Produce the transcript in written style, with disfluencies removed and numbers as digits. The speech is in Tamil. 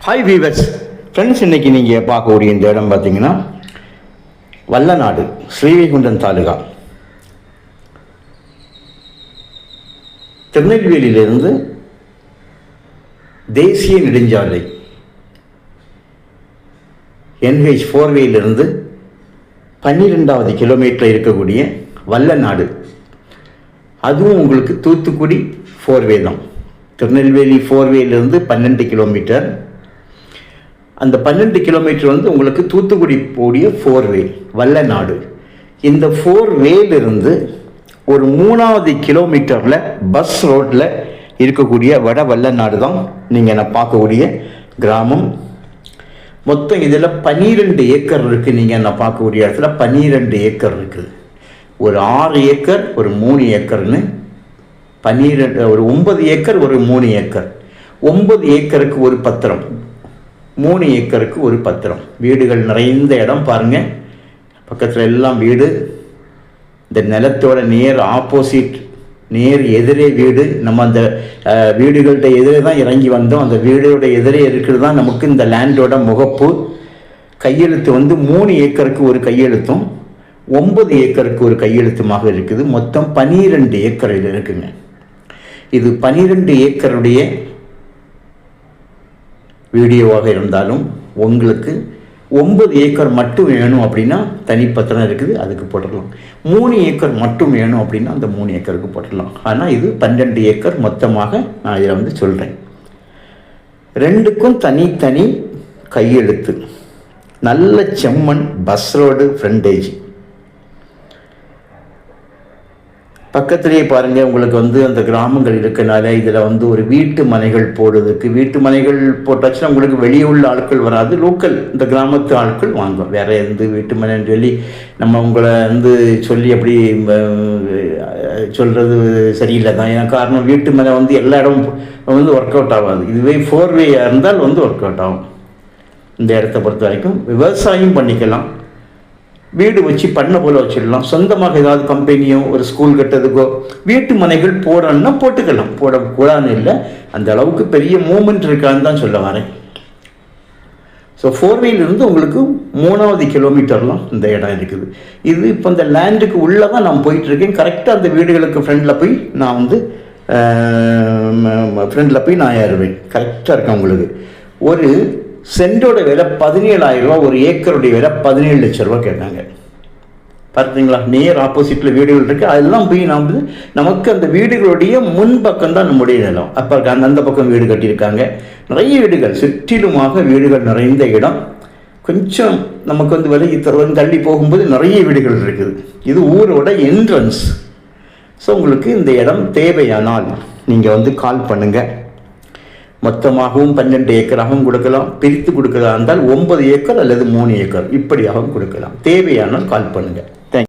ஹாய் வீவர்ஸ் ஃப்ரெண்ட்ஸ், இன்றைக்கி நீங்கள் பார்க்கக்கூடிய இந்த இடம் பார்த்தீங்கன்னா வல்லநாடு, ஸ்ரீவைகுண்டம் தாலுகா. திருநெல்வேலியிலிருந்து தேசிய நெடுஞ்சாலை NH4 12வது கிலோமீட்டரில் இருக்கக்கூடிய வல்லநாடு. அதுவும் உங்களுக்கு தூத்துக்குடி 4 தான். திருநெல்வேலி 4 12 கிலோமீட்டர். அந்த 12 கிலோமீட்டர் உங்களுக்கு தூத்துக்குடி போடிய 4 வல்லநாடு. இந்த 4 ஒரு 3வது கிலோமீட்டரில் பஸ் ரோட்டில் இருக்கக்கூடிய வட வல்லநாடு தான் நீங்கள் நான் பார்க்கக்கூடிய கிராமம். மொத்தம் இதில் 12 ஏக்கர் இருக்குது. நீங்கள் நான் பார்க்கக்கூடிய இடத்துல 12 ஏக்கர் இருக்குது. ஒரு 6 ஏக்கர், ஒரு 3 ஏக்கர்னு 12, ஒரு 9 ஏக்கர், ஒரு 3 ஏக்கர். 9 ஏக்கருக்கு ஒரு பத்திரம், 3 ஏக்கருக்கு ஒரு பத்திரம். வீடுகள் நிறைந்த இடம் பாருங்கள். பக்கத்தில் எல்லாம் வீடு. இந்த நிலத்தோட நேர் ஆப்போசிட், நேர் எதிரே வீடு. நம்ம அந்த வீடுகள்கிட்ட எதிரே தான் இறங்கி வந்தோம். அந்த வீடோட எதிரே இருக்கிறது தான் நமக்கு இந்த லேண்டோட முகப்பு. கையெழுத்து 3 ஏக்கருக்கு ஒரு கையெழுத்தும் 9 ஏக்கருக்கு ஒரு கையெழுத்துமாக இருக்குது. மொத்தம் 12 ஏக்கர் இது இருக்குங்க. இது 12 ஏக்கருடைய வீடியோவாக இருந்தாலும் உங்களுக்கு 9 ஏக்கர் மட்டும் வேணும் அப்படின்னா தனிப்பத்திரம் இருக்குது, அதுக்கு போட்டுடலாம். 3 ஏக்கர் மட்டும் வேணும் அப்படின்னா அந்த 3 ஏக்கருக்கு போட்டுடலாம். ஆனால் இது 12 ஏக்கர் மொத்தமாக நான் இதில் சொல்கிறேன். 2க்கும் தனித்தனி கையெழுத்து. நல்ல செம்மண், பஸ் ரோடு ஃப்ரண்டேஜ். பக்கத்திலேயே பாருங்கள், உங்களுக்கு அந்த கிராமங்கள் இருக்கனால இதில் ஒரு வீட்டு மனைகள் போடுறதுக்கு, வீட்டு மனைகள் போட்டாச்சுன்னா உங்களுக்கு வெளியே உள்ள ஆட்கள் வராது, லோக்கல் இந்த கிராமத்து ஆட்கள் வாங்கும். வேறு எந்த வீட்டு மனைன்னு சொல்லி நம்ம உங்களை சொல்லி அப்படி சொல்கிறது சரியில்லை தான். ஏன்னா காரணம், வீட்டு மனை எல்லா இடமும் ஒர்க் அவுட் ஆகாது. இதுவே 4 இருந்தால் ஒர்க் அவுட் ஆகும். இந்த இடத்த பொறுத்த வரைக்கும் விவசாயம் பண்ணிக்கலாம், வீடு வச்சு பண்ண போல வச்சிடலாம். சொந்தமாக ஏதாவது கம்பெனியோ ஒரு ஸ்கூல் கட்டுறதுக்கோ வீட்டு மனைகள் போடணும்னா போட்டுக்கலாம், போடக்கூடாதுன்னு இல்லை. அந்த அளவுக்கு பெரிய மூமெண்ட் இருக்கான்னு தான் சொல்ல வரேன். ஸோ 4 உங்களுக்கு 3வது கிலோமீட்டர்லாம் இந்த இடம் இருக்குது. இது இப்போ இந்த லேண்டுக்கு உள்ளே தான் நான் போயிட்டுருக்கேன். கரெக்டாக அந்த வீடுகளுக்கு ஃப்ரெண்டில் போய் நான் நான் ஏறுவேன். கரெக்டாக இருக்கேன். உங்களுக்கு ஒரு சென்டோட விலை 17,000 ரூபா, ஒரு ஏக்கருடைய விலை 17 லட்சம் ரூபா கேட்காங்க. பார்த்தீங்களா? நேர் ஆப்போசிட்டில் வீடுகள் இருக்குது. அதெல்லாம் போய் நமக்கு அந்த வீடுகளுடைய முன்பக்கம் தான் நம்முடைய நிலம். அப்போ அந்த பக்கம் வீடு கட்டியிருக்காங்க. நிறைய வீடுகள், சுற்றிலுமாக வீடுகள் நிறைந்த இடம். கொஞ்சம் நமக்கு விலகி தள்ளி போகும்போது நிறைய வீடுகள் இருக்குது. இது ஊரோட என்ட்ரன்ஸ். ஸோ உங்களுக்கு இந்த இடம் தேவையானால் நீங்கள் கால் பண்ணுங்கள். மொத்தமாகவும் 12 ஏக்கராகவும் கொடுக்கலாம், பிரித்து கொடுக்கிறதா இருந்தால் 9 ஏக்கர் அல்லது 3 ஏக்கர் இப்படியாகவும் கொடுக்கலாம். தேவையானால் கால் பண்ணுங்கள்.